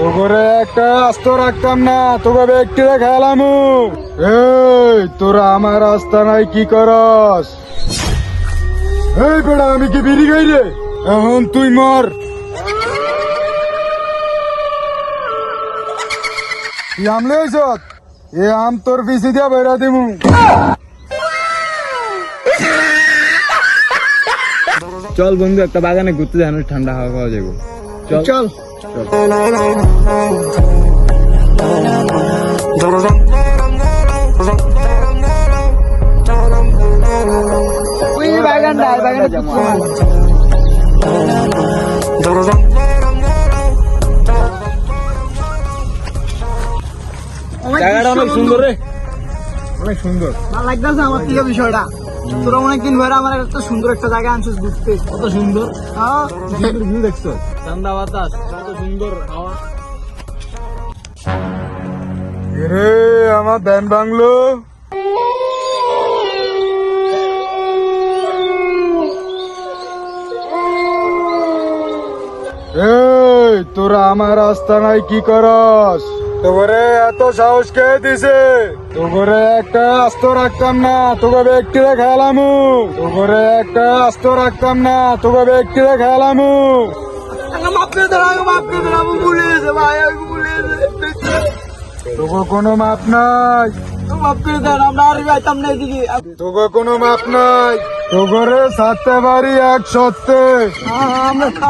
তো করে একটা আস্ত রাখতাম না, তোকে ব্যক্তিরা খেলাম। এই তোরা আমার আস্তানায় কি করস? এই বেড়া, আমি কি বিড়ি খাই রে? এখন তুই মর। তুই আমলে আইছত, এ আম তোর পিছি দিয়া বেড়া দিমু। চল বন্ধু, একটা বাগানে ঘুরতে যান, ঠান্ডা হাওয়া খাওয়া যাবো। চল চল। জায়গাটা অনেক সুন্দর রে, অনেক সুন্দর। ভালো লাগতেছে আমার থেকে বিষয়টা। তোরা অনেকদিন ধরে আমার একটা সুন্দর একটা জায়গা আনছিস ঘুরতে। কত সুন্দর হ্যাঁ, সুন্দর ভিউ দেখছো, ঠান্ডা বাতাস, কত সুন্দর হাওয়া। রে আমার ব্যান বাংলো। এই তোরা আমার আস্তানায় কি করস? তোরে এত সাহস কে দিছে? তোরে একটা আস্ত রাখতাম না, তোকে ব্যক্তিরা খেলাম। তোরে একটা আস্ত রাখতাম না, তোকে ব্যক্তিরা খেলাম। মাফ করে দেন, মাফ করে দেন, আমি ভুলে গেছে ভাই, আমি ভুলে গেছে। তোকে কোনো মাপ নাই, মাফ করে দেন, আমরা আর যাইতাম না এদিকে। তোকে কোনো মাপ নাই। তোরে সাথে বাড়ি এক সত্যে।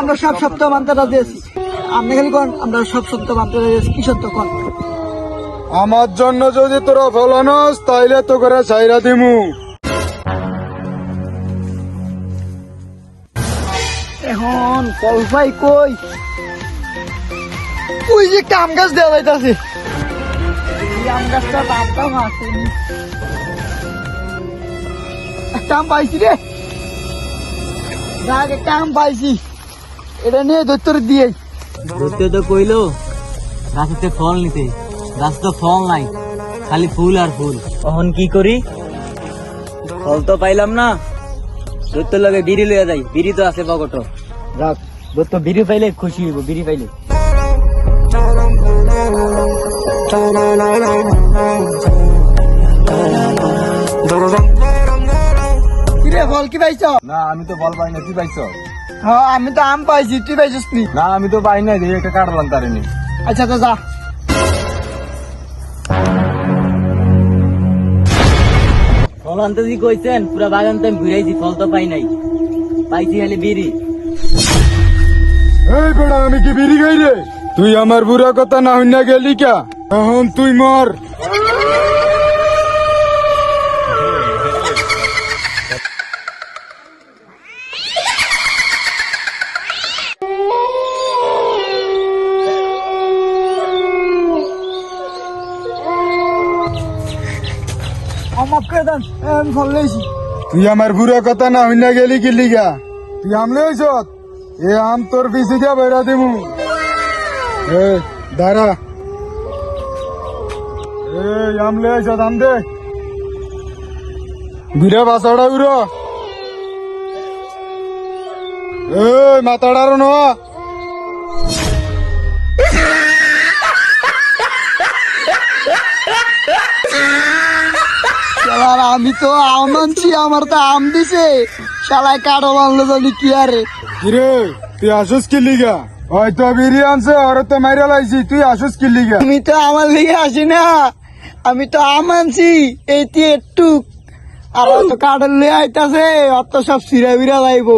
আমরা সব সত্য মানতে রাজি আছি। আপনি খালি কোন আমরা সব সত্য মানতে রাজি আছি। কি সত্য কোন? আমার জন্য যদি তোরা ফলানস তাইলে তো করে চাইরা দিমু। এখন কলফাই কই? ওই যে একটা আম গাছ দেওয়া যাইতাছে। এই আম গাছটা দামটাও আসেনি। একটা আম পাইছি রে, দেখ একটা আম পাইছি, এটা নিয়ে দৈত্তর দিয়ে। ধরতে তো কইলো গাছেতে ফল নিতে, গাছ তো ফল নাই, খালি ফুল আর ফুল। এখন কি করি? ফল তো পাইলাম না, ধরতে লগে বিড়ি লইয়া যাই, বিড়ি তো আছে পকেট। রাখ, ধরতে বিড়ি পাইলে খুশি হইব, বিড়ি পাইলে। কিরে ফল কি পাইছ? না আমি তো বল পাই না, তুই পাইছ? হ্যাঁ আমি তো আম পাইছি, তুই পাইছিস নি? না আমি তো পাই নাই, একটা কাটলাম তারিনি। আচ্ছা তো যা। ফল আনতে যদি কইছেন, পুরা বাগান তো আমি ঘুরাইছি, ফল তো পাই নাই, পাইছি খালি বিড়ি। এই বেড়া, আমি কি বিড়ি খাই রে? তুই আমার বুড়া কথা না হইনা গেলি কা? এখন তুই মর। মাফ করে দেন, আমি ফল লইছি। তুই আমার বুড়া কথা না হইনা গেলি কি লিগা? তুই আমলে হইছত, এ আম তোর পিছি দিয়া বেড়া দিমু। এ দাঁড়া, এই আমলে হইছত, আম দে। ঘুরে বাসাটা উড়ো। এই মাথাড়ারো ন। শালার আমি তো আম আনছি, আমার তো আম দিছে, শালায় কাঠল আনলো জানি কি আরে। কিরে তুই আসুস কি লিগা? হয়তো বিড়ি আনছে, ওরে তো মাইরা লাইছি, তুই আসুস কি লিগা? তুমি তো আমার লিগে আসি না, আমি তো আম আনছি এইটি একটু, আর অত কাঠল লিয়ে আইতাছে, অত সব সিরা বিরা যাইবো।